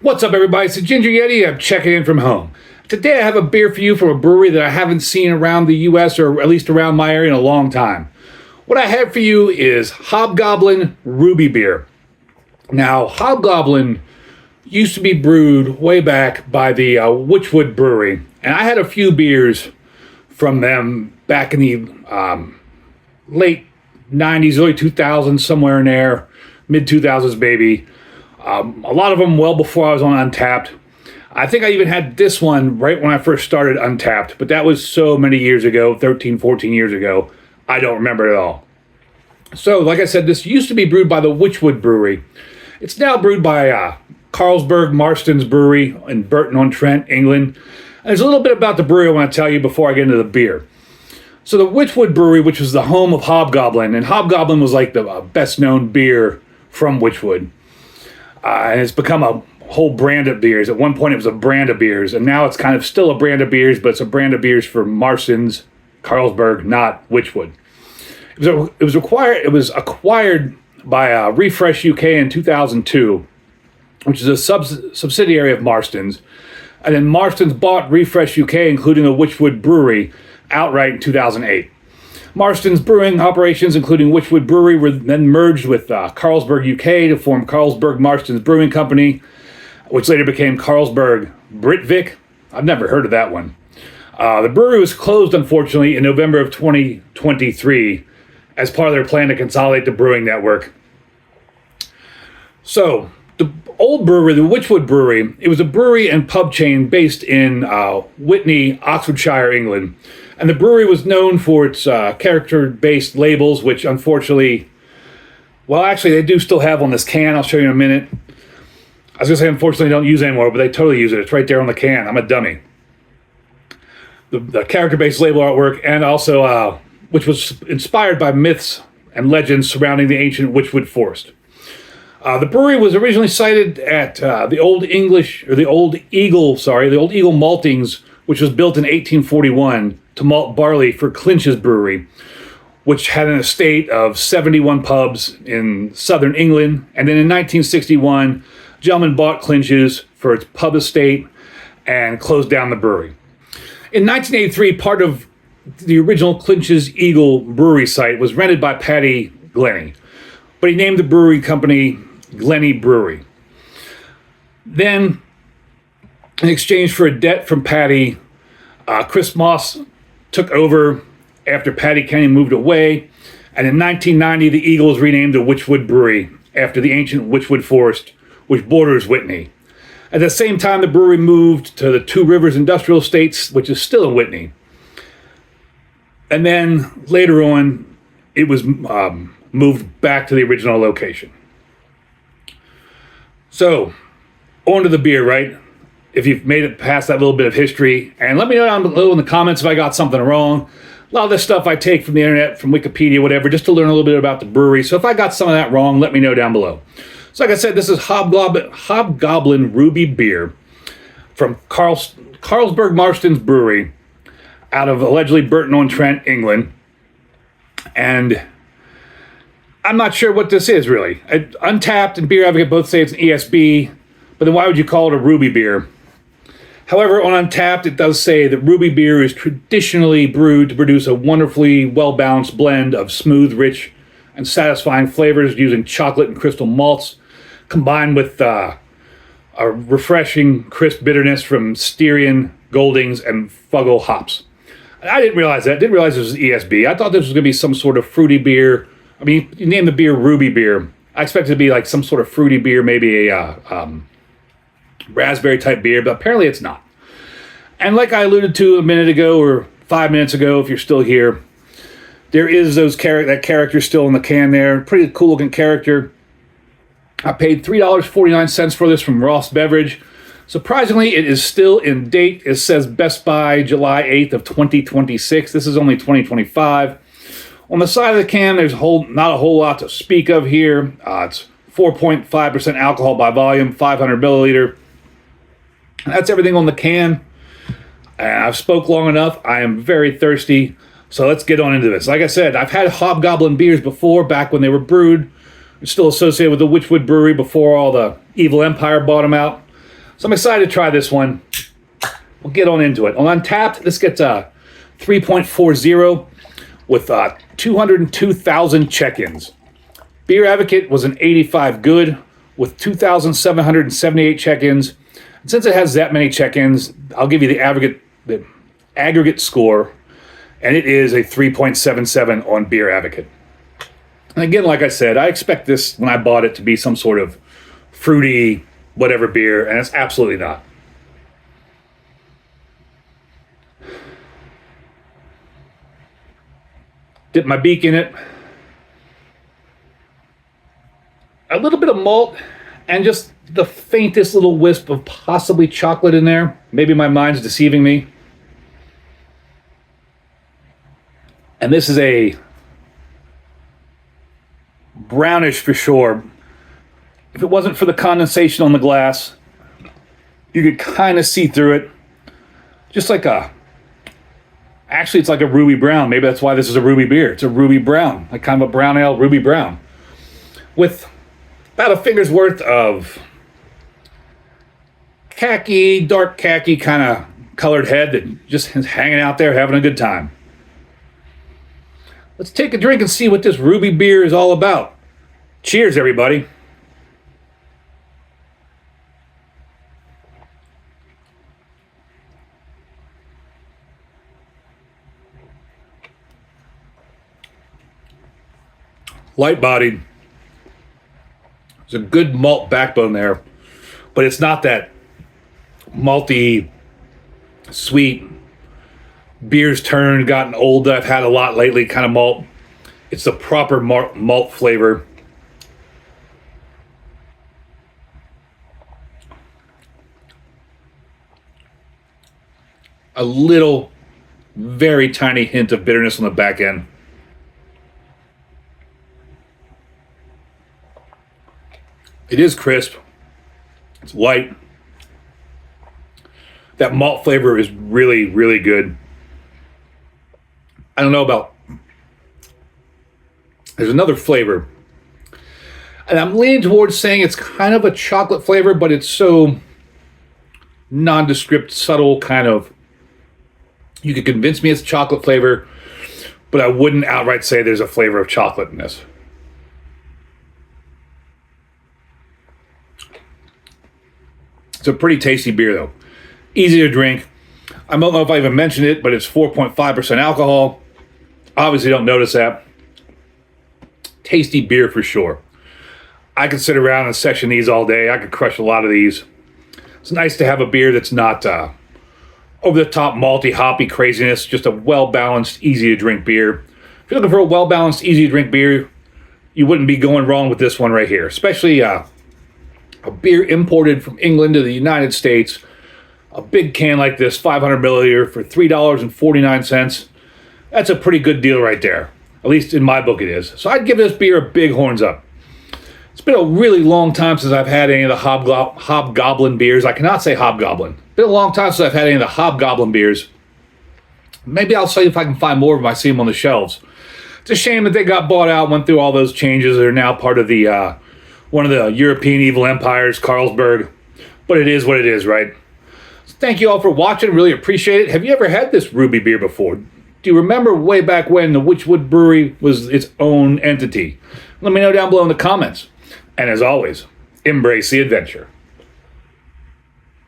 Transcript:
What's up, everybody? It's the Ginger Yeti. I'm checking in from home. Today I have a beer for you from a brewery that I haven't seen around the U.S. or at least around my area in a long time. What I have for you is Hobgoblin Ruby Beer. Now, Hobgoblin used to be brewed way back by the Wychwood Brewery, and I had a few beers from them back in the late 90s, early 2000s, somewhere in there, mid 2000s, maybe. A lot of them well before I was on Untapped. I think I even had this one right when I first started Untapped, but that was so many years ago, 13, 14 years ago, I don't remember it at all. So, like I said, this used to be brewed by the Wychwood Brewery. It's now brewed by Carlsberg Marston's Brewery in Burton-on-Trent, England. And there's a little bit about the brewery I want to tell you before I get into the beer. So the Wychwood Brewery, which was the home of Hobgoblin, and Hobgoblin was like the best-known beer from Wychwood. And it's become a whole brand of beers. At one point, it was a brand of beers, and now it's kind of still a brand of beers, but it's a brand of beers for Marston's, Carlsberg, not Wychwood. It was acquired by Refresh UK in 2002, which is a subsidiary of Marston's, and then Marston's bought Refresh UK, including the Wychwood Brewery, outright in 2008. Marston's brewing operations, including Wychwood Brewery, were then merged with Carlsberg UK to form Carlsberg Marston's Brewing Company, which later became Carlsberg Britvic. I've never heard of that one. The brewery was closed, unfortunately, in November of 2023 as part of their plan to consolidate the brewing network. So, the old brewery, the Wychwood Brewery, it was a brewery and pub chain based in Witney, Oxfordshire, England. And the brewery was known for its character-based labels, which unfortunately, well, actually, they do still have on this can. I'll show you in a minute. I was going to say, unfortunately, don't use it anymore, but they totally use it. It's right there on the can. I'm a dummy. The character-based label artwork, and also, which was inspired by myths and legends surrounding the ancient Wychwood Forest. The brewery was originally sited at the Old Eagle Maltings, which was built in 1841 to malt barley for Clinch's Brewery, which had an estate of 71 pubs in southern England. And then in 1961, a gentleman bought Clinch's for its pub estate and closed down the brewery. In 1983, part of the original Clinch's Eagle Brewery site was rented by Paddy Glennie, but he named the brewery company Glennie Brewery. Then, in exchange for a debt from Paddy, Chris Moss took over after Paddy Kenny moved away, and in 1990, the Eagles renamed the Wychwood Brewery after the ancient Wychwood Forest, which borders Witney. At the same time, the brewery moved to the Two Rivers Industrial Estates, which is still in Witney. And then, later on, it was moved back to the original location. So, on to the beer, right? If you've made it past that little bit of history, and let me know down below in the comments if I got something wrong. A lot of this stuff I take from the internet, from Wikipedia, whatever, just to learn a little bit about the brewery. So if I got some of that wrong, let me know down below. So like I said, this is Hobgoblin Ruby Beer from Carlsberg Marston's Brewery out of allegedly Burton-on-Trent, England. And I'm not sure what this is, really. Untapped and Beer Advocate both say it's an ESB, but then why would you call it a Ruby Beer? However, on Untapped, it does say that Ruby Beer is traditionally brewed to produce a wonderfully well-balanced blend of smooth, rich, and satisfying flavors using chocolate and crystal malts, combined with a refreshing, crisp bitterness from Styrian, Goldings, and Fuggle hops. I didn't realize that. I didn't realize this was ESB. I thought this was going to be some sort of fruity beer. I mean, you name the beer Ruby Beer. I expected it to be like some sort of fruity beer, maybe a raspberry type beer, but apparently it's not. And like I alluded to a minute ago or 5 minutes ago, if you're still here, there is that character still in the can there. Pretty cool looking character. I paid $3.49 for this from Ross Beverage. Surprisingly, it is still in date. It says Best By July 8th of 2026. This is only 2025. On the side of the can, there's not a whole lot to speak of here. It's 4.5% alcohol by volume, 500 milliliter. That's everything on the can. And I've spoke long enough. I am very thirsty. So let's get on into this. Like I said, I've had Hobgoblin beers before, back when they were brewed. It's still associated with the Wychwood Brewery before all the evil empire bought them out. So I'm excited to try this one. We'll get on into it. On Untapped, this gets a 3.40 with 202,000 check-ins. Beer Advocate was an 85 good with 2,778 check-ins. And since it has that many check-ins, I'll give you the aggregate score, and it is a 3.77 on Beer Advocate. And again, like I said, I expect this when I bought it to be some sort of fruity whatever beer, and it's absolutely not. Dip my beak in it. A little bit of malt and just the faintest little wisp of possibly chocolate in there. Maybe my mind's deceiving me. And this is a brownish for sure. If it wasn't for the condensation on the glass, you could kind of see through it. Just like actually it's like a ruby brown. Maybe that's why this is a ruby beer. It's a ruby brown, like kind of a brown ale ruby brown. With about a finger's worth of khaki, dark khaki kind of colored head that just is hanging out there having a good time. Let's take a drink and see what this ruby beer is all about. Cheers, everybody. Light bodied. There's a good malt backbone there, but it's not that malty, sweet, beer's turned, gotten old that I've had a lot lately kind of malt. It's the proper malt flavor. A little, very tiny hint of bitterness on the back end. It is crisp. It's light. That malt flavor is really, really good. I don't know about... There's another flavor. And I'm leaning towards saying it's kind of a chocolate flavor, but it's so nondescript, subtle kind of... You could convince me it's chocolate flavor, but I wouldn't outright say there's a flavor of chocolate in this. It's a pretty tasty beer, though. Easy to drink. I don't know if I even mentioned it, but it's 4.5% alcohol. Obviously don't notice that. Tasty beer for sure. I could sit around and session these all day. I could crush a lot of these. It's nice to have a beer that's not over-the-top malty, hoppy craziness. Just a well-balanced, easy-to-drink beer. If you're looking for a well-balanced, easy-to-drink beer, you wouldn't be going wrong with this one right here. Especially a beer imported from England to the United States. A big can like this, 500 milliliter for $3.49. That's a pretty good deal right there. At least in my book it is. So I'd give this beer a big horns up. It's been a really long time since I've had any of the Hobgoblin beers. I cannot say Hobgoblin. It's been a long time since I've had any of the Hobgoblin beers. Maybe I'll see if I can find more of them. I see them on the shelves. It's a shame that they got bought out, went through all those changes. They're now part of the one of the European evil empires, Carlsberg. But it is what it is, right? So thank you all for watching. Really appreciate it. Have you ever had this ruby beer before? Do you remember way back when the Wychwood Brewery was its own entity? Let me know down below in the comments. And as always, embrace the adventure.